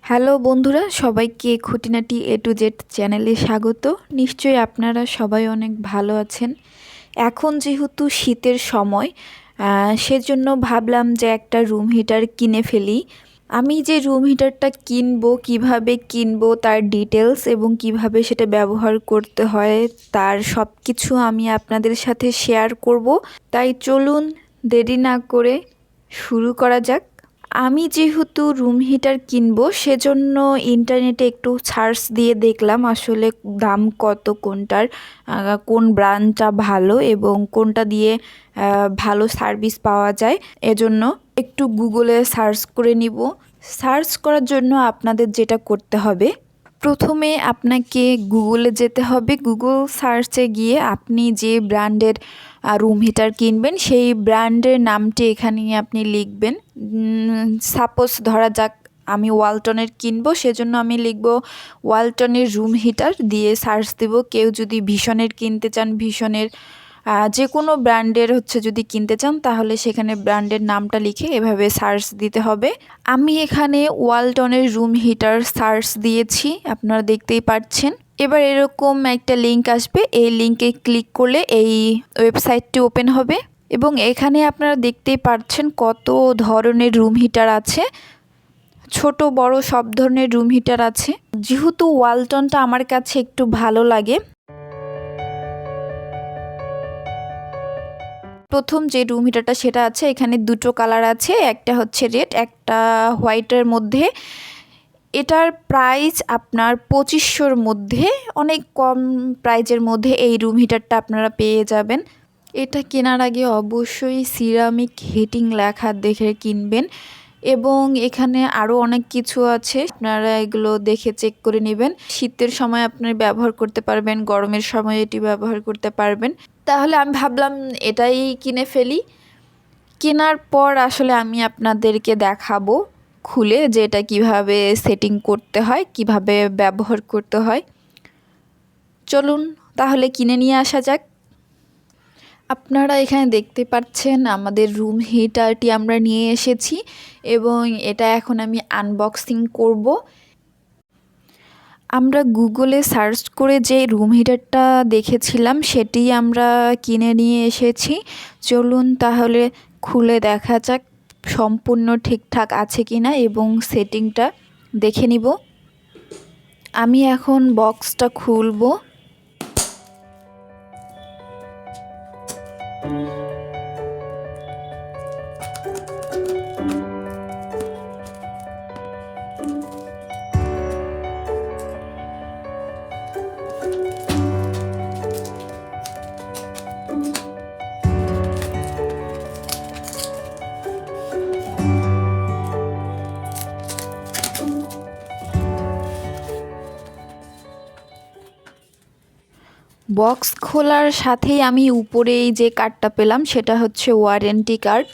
Hello বন্ধুরা, সবাইকে খুঁটিনাটি এ টু জেড চ্যানেলে স্বাগত। নিশ্চয়ই আপনারা সবাই অনেক ভালো আছেন। এখন যেহেতু শীতের সময়, সেজন্য ভাবলাম যে একটা রুম হিটার কিনে ফেলি। আমি যে রুম হিটারটা কিনবো, কিভাবে কিনবো তার ডিটেলস এবং কিভাবে সেটা ব্যবহার করতে হয় তার সব কিছু আমি আপনাদের সাথে শেয়ার করব। তাই চলুন দেরি না করে শুরু করা যাক। আমি যেহেতু রুম হিটার কিনবো সেজন্য ইন্টারনেটে একটু সার্চ দিয়ে দেখলাম আসলে দাম কত, কোনটার কোন ব্র্যান্ডটা ভালো এবং কোনটা দিয়ে ভালো সার্ভিস পাওয়া যায়। এজন্য একটু গুগলে সার্চ করে নিব। সার্চ করার জন্য আপনাদের যেটা করতে হবে, প্রথমে আপনাকে গুগলে যেতে হবে। গুগল সার্চে গিয়ে আপনি যে ব্র্যান্ডের রুম হিটার কিনবেন সেই ব্র্যান্ডের নামটি এখানে আপনি লিখবেন। সাপোজ ধরা যাক আমি ওয়ালটনের কিনবো, সেজন্য আমি লিখব ওয়ালটনের রুম হিটার দিয়ে সার্চ দেব। কেউ যদি ভীষণের কিনতে চান, ভীষণের যে কোনো ব্র্যান্ডের যদি কিনতে চান তাহলে সেখানে ব্র্যান্ডের নামটা লিখে এভাবে সার্চ দিতে হবে। আমি এখানে ওয়ালটনের রুম হিটার সার্চ দিয়েছি, আপনারা দেখতেই পাচ্ছেন। এবার এরকম একটা লিঙ্ক আসবে, এই লিঙ্কে ক্লিক করলে এই ওয়েবসাইটটি ওপেন হবে এবং এখানে আপনারা দেখতেই পাচ্ছেন কত ধরনের রুম হিটার আছে। ছোট বড় সব ধরনের রুম হিটার আছে। যেহেতু ওয়ালটনটা আমার কাছে একটু ভালো লাগে, প্রথম যে রুম হিটারটা সেটা আছে, এখানে দুটো কালার আছে, একটা হচ্ছে রেড, একটা হোয়াইটের মধ্যে। এটার প্রাইস আপনার 2500-র মধ্যে, অনেক কম প্রাইজের মধ্যে এই রুম হিটারটা আপনারা পেয়ে যাবেন। এটা কেনার আগে অবশ্যই সিরামিক হিটিং লেখা দেখে কিনবেন এবং এখানে আরও অনেক কিছু আছে, আপনারা এগুলো দেখে চেক করে নেবেন। শীতের সময় আপনারা ব্যবহার করতে পারবেন, গরমের সময় এটি ব্যবহার করতে পারবেন। তাহলে আমি ভাবলাম এটাই কিনে ফেলি। কেনার পর আসলে আমি আপনাদেরকে দেখাবো খুলে যে এটা কীভাবে সেটিং করতে হয়, কিভাবে ব্যবহার করতে হয়। চলুন তাহলে কিনে নিয়ে আসা যাক। আপনারা এখানে দেখতে পাচ্ছেন আমাদের রুম হিটারটি আমরা নিয়ে এসেছি এবং এটা এখন আমি আনবক্সিং করব। আমরা গুগলে সার্চ করে যে রুম হিটারটা দেখেছিলাম সেটি আমরা কিনে নিয়ে এসেছি। চলুন তাহলে খুলে দেখা যাক সম্পূর্ণ ঠিকঠাক আছে কিনা এবং সেটিংটা দেখে নিব। আমি এখন বক্সটা খুলবো। বক্স খোলার সাথেই আমি উপরেই যে কার্ডটা পেলাম সেটা হচ্ছে ওয়ারেন্টি কার্ড।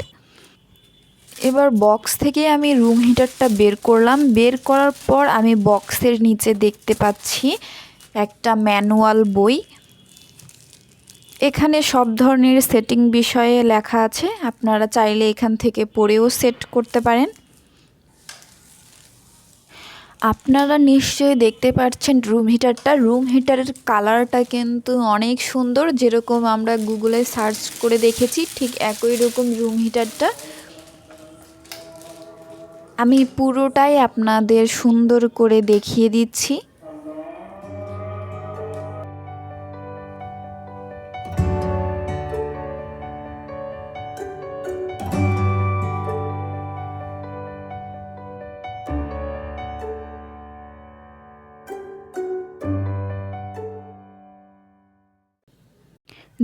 এবার বক্স থেকে আমি রুম হিটারটা বের করলাম। বের করার পর আমি বক্সের নিচে দেখতে পাচ্ছি একটা ম্যানুয়াল বই। এখানে সব ধরনের সেটিং বিষয়ে লেখা আছে, আপনারা চাইলে এখান থেকে পড়েও সেট করতে পারেন। আপনারা নিশ্চয়ই দেখতে পাচ্ছেন রুম হিটারের কালারটা কিন্তু অনেক সুন্দর, যেরকম আমরা গুগলে সার্চ করে দেখেছি ঠিক একই রকম রুম হিটারটা। আমি পুরোটাই আপনাদের সুন্দর করে দেখিয়ে দিচ্ছি।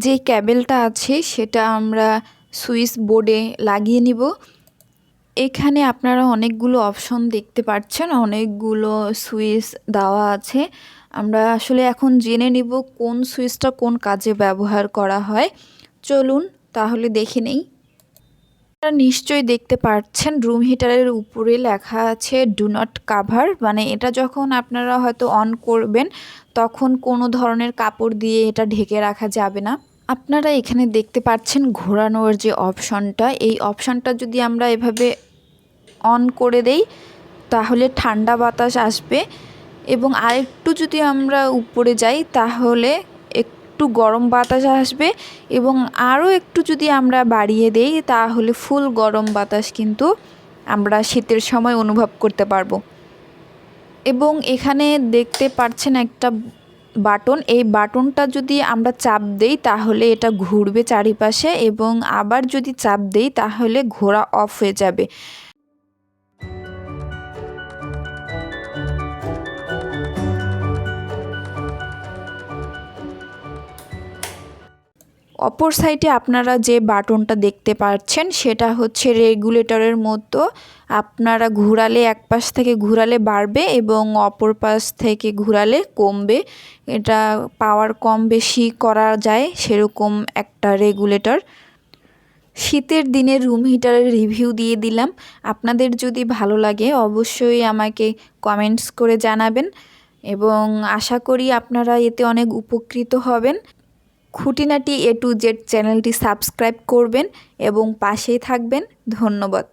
যে ক্যাবেলটা আছে সেটা আমরা সুইচ বোর্ডে লাগিয়ে নিব। এখানে আপনারা অনেকগুলো অপশন দেখতে পাচ্ছেন, অনেকগুলো সুইচ দেওয়া আছে। আমরা আসলে এখন জেনে নিব কোন সুইচটা কোন কাজে ব্যবহার করা হয়। চলুন তাহলে দেখে নেই। আপনারা নিশ্চয়ই দেখতে পাচ্ছেন রুম হিটারের উপরে লেখা আছে ডু নট কাভার, মানে এটা যখন আপনারা হয়তো অন করবেন তখন কোনো ধরনের কাপড় দিয়ে এটা ঢেকে রাখা যাবে না। আপনারা এখানে দেখতে পাচ্ছেন ঘোরানোর যে অপশনটা, এই অপশনটা যদি আমরা এভাবে অন করে দেই তাহলে ঠান্ডা বাতাস আসবে, এবং আরেকটু যদি আমরা উপরে যাই তাহলে একটু গরম বাতাস আসবে, এবং আরও একটু যদি আমরা বাড়িয়ে দেই তাহলে ফুল গরম বাতাস কিন্তু আমরা শীতের সময় অনুভব করতে পারবো। এবং এখানে দেখতে পাচ্ছেন একটা বাটন, এই বাটনটা যদি আমরা চাপ দেই তাহলে এটা ঘুরবে চারিপাশে, এবং আবার যদি চাপ দেই তাহলে ঘোরা অফ হয়ে যাবে। অপর সাইডে আপনারা যে বাটনটা দেখতে পাচ্ছেন সেটা হচ্ছে রেগুলেটরের মতো, আপনারা ঘোরালে এক পাশ থেকে ঘোরালে বাড়বে এবং অপর পাশ থেকে ঘোরালে কমবে। এটা পাওয়ার কম বেশি করা যায় সেরকম একটা রেগুলেটর। শীতের দিনে রুম হিটারের রিভিউ দিয়ে দিলাম। আপনাদের যদি ভালো লাগে অবশ্যই আমাকে কমেন্টস করে জানাবেন, এবং আশা করি আপনারা এতে অনেক উপকৃত হবেন। খুঁটিনাটি A to Z চ্যানেলটি সাবস্ক্রাইব করবেন এবং পাশেই থাকবেন। ধন্যবাদ।